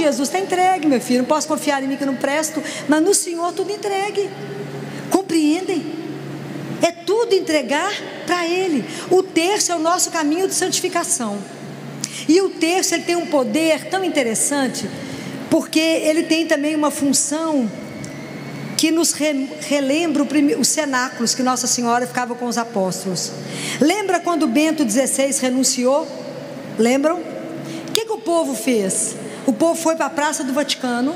Jesus, está entregue, meu filho. Não posso confiar em mim que eu não presto, mas no Senhor tudo entregue. Compreendem? É tudo entregar para Ele. O terço é o nosso caminho de santificação. E o terço, ele tem um poder tão interessante, porque ele tem também uma função que nos relembra os cenáculos que Nossa Senhora ficava com os apóstolos. Lembra quando Bento XVI renunciou? Lembram? O que o povo fez? O povo foi para a Praça do Vaticano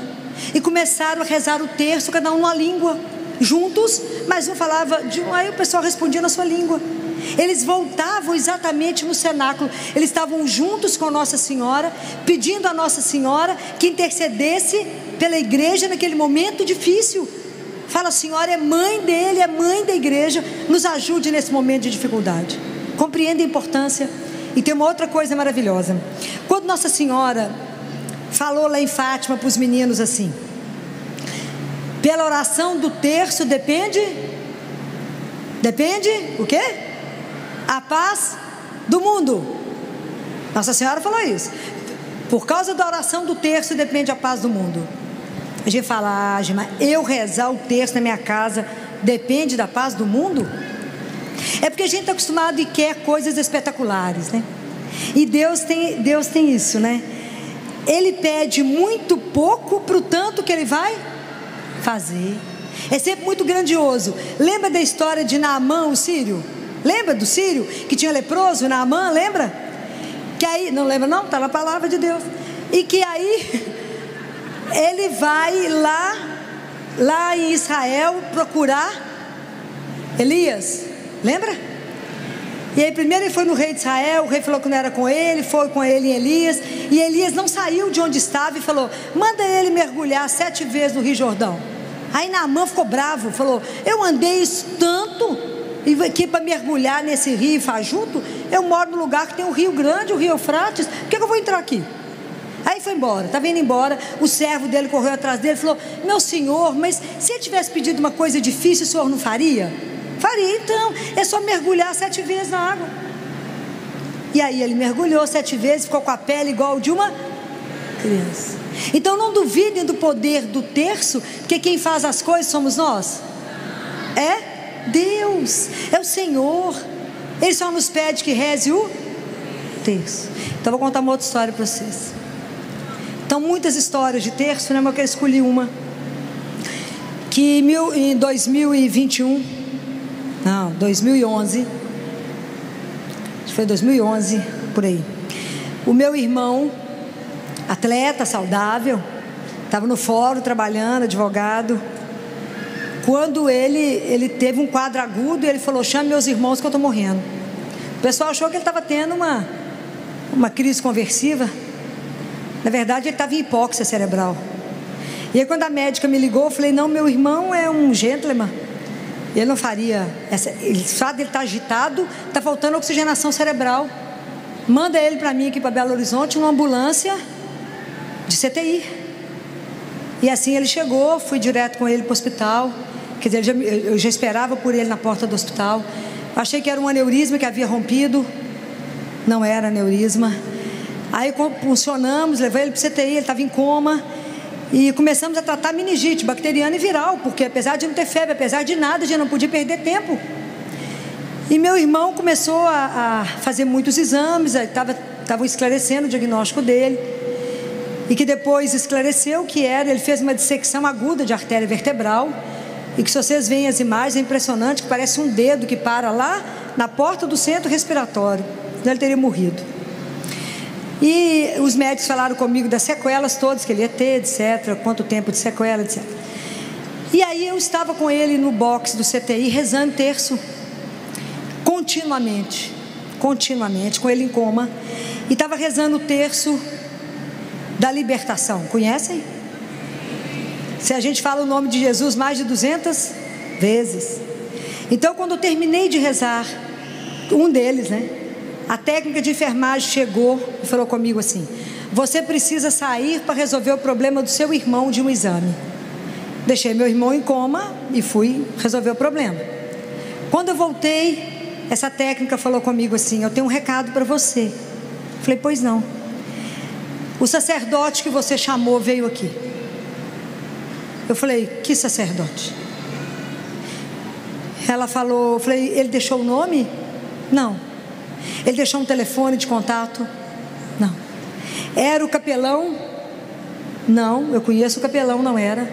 e começaram a rezar o terço, cada um numa língua, juntos, mas um falava de um, aí o pessoal respondia na sua língua. Eles voltavam exatamente no cenáculo. Eles estavam juntos com Nossa Senhora, pedindo a Nossa Senhora que intercedesse pela igreja naquele momento difícil. Fala, a Senhora é mãe dele, é mãe da igreja, nos ajude nesse momento de dificuldade. Compreende a importância? E tem uma outra coisa maravilhosa. Quando Nossa Senhora falou lá em Fátima para os meninos assim: pela oração do terço depende o quê? A paz do mundo. Nossa Senhora falou isso. Por causa da oração do terço depende a paz do mundo. A gente fala, mas eu rezar o terço na minha casa depende da paz do mundo? É porque a gente está acostumado e quer coisas espetaculares, né? E Deus tem isso, né? Ele pede muito pouco para o tanto que Ele vai fazer. É sempre muito grandioso. Lembra da história de Naamã, o sírio? Lembra do sírio que tinha leproso, Naamã, lembra? Que aí, não lembra não? Está na palavra de Deus. E que aí ele vai lá em Israel procurar Elias, lembra? E aí primeiro ele foi no rei de Israel, o rei falou que não era com ele, foi com ele em Elias, e Elias não saiu de onde estava e falou: manda ele mergulhar 7 vezes no Rio Jordão. Aí Naamã ficou bravo, falou: eu andei isso tanto, e aqui para mergulhar nesse rio fajuto, eu moro num lugar que tem um rio grande, o rio Eufrates, por que eu vou entrar aqui? Aí foi embora, estava indo embora, o servo dele correu atrás dele e falou: meu senhor, mas se ele tivesse pedido uma coisa difícil, o senhor não faria? Faria, então, é só mergulhar 7 vezes na água. E aí ele mergulhou 7 vezes, ficou com a pele igual de uma criança. Então não duvidem do poder do terço, porque quem faz as coisas somos nós. É Deus, é o Senhor. Ele só nos pede que reze o terço. Então vou contar uma outra história para vocês. Então muitas histórias de terço, né? Mas eu escolhi uma que em 2011, acho que foi 2011, por aí. O meu irmão, atleta, saudável, estava no fórum trabalhando, advogado. Quando ele teve um quadro agudo, ele falou: chame meus irmãos que eu estou morrendo. O pessoal achou que ele estava tendo uma crise conversiva. Na verdade, ele estava em hipóxia cerebral. E aí quando a médica me ligou, eu falei: não, meu irmão é um gentleman, ele não faria ele sabe, ele está agitado, está faltando oxigenação cerebral, manda ele para mim aqui para Belo Horizonte, uma ambulância de CTI. E assim ele chegou, fui direto com ele para o hospital. Quer dizer, eu já esperava por ele na porta do hospital. Achei que era um aneurisma que havia rompido. Não era aneurisma. Aí funcionamos, levei ele para o CTI, ele estava em coma. E começamos a tratar meningite bacteriana e viral, porque apesar de não ter febre, apesar de nada, a gente não podia perder tempo. E meu irmão começou a fazer muitos exames, estavam esclarecendo o diagnóstico dele. E que depois esclareceu que ele fez uma dissecção aguda de artéria vertebral. E que se vocês veem as imagens, é impressionante, que parece um dedo que para lá na porta do centro respiratório. Ele teria morrido. E os médicos falaram comigo das sequelas todas que ele ia ter, etc. Quanto tempo de sequela, etc. E aí eu estava com ele no box do CTI, rezando terço. Continuamente, com ele em coma. E estava rezando o terço da libertação. Conhecem? Se a gente fala o nome de Jesus mais de 200 vezes. Então quando eu terminei de rezar, um deles, né, a técnica de enfermagem chegou e falou comigo assim: você precisa sair para resolver o problema do seu irmão de um exame. Deixei meu irmão em coma e fui resolver o problema. Quando eu voltei, essa técnica falou comigo assim: eu tenho um recado para você. Falei: pois não. o sacerdote que você chamou veio aqui. Eu falei: que sacerdote? Ela falou, eu falei: ele deixou o nome? Não. Ele deixou um telefone de contato? Não. Era o capelão? Não, eu conheço o capelão, não era.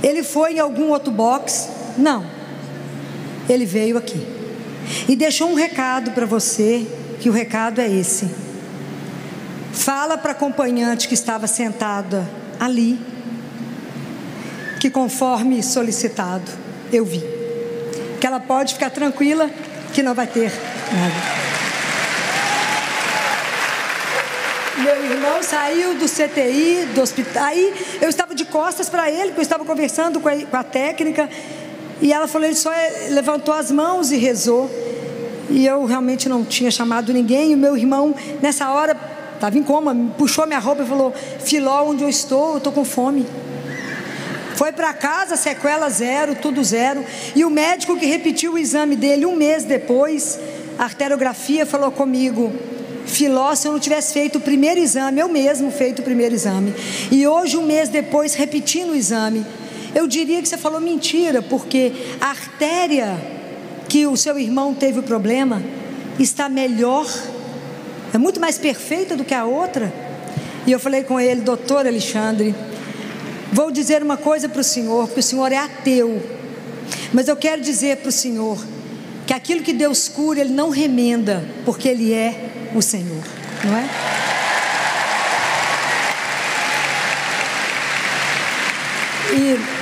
Ele foi em algum outro box? Não. Ele veio aqui e deixou um recado para você, que o recado é esse: fala para a acompanhante que estava sentada ali, que conforme solicitado, eu vi, que ela pode ficar tranquila, que não vai ter nada. Meu irmão saiu do CTI, do hospital. Aí eu estava de costas para ele, porque eu estava conversando com a técnica, e ela falou: ele só levantou as mãos e rezou. E eu realmente não tinha chamado ninguém. E o meu irmão, nessa hora, estava em coma, puxou minha roupa e falou: Filó, onde eu estou com fome. Foi para casa, sequela zero, tudo zero. E o médico que repetiu o exame dele um mês depois, a arteriografia, falou comigo: Filó, se eu não tivesse feito o primeiro exame, eu mesmo feito o primeiro exame, e hoje, um mês depois, repetindo o exame, eu diria que você falou mentira, porque a artéria que o seu irmão teve o problema está melhor, é muito mais perfeita do que a outra. E eu falei com ele: doutor Alexandre, vou dizer uma coisa para o senhor, porque o senhor é ateu, mas eu quero dizer para o senhor que aquilo que Deus cura, Ele não remenda, porque Ele é o Senhor, não é? E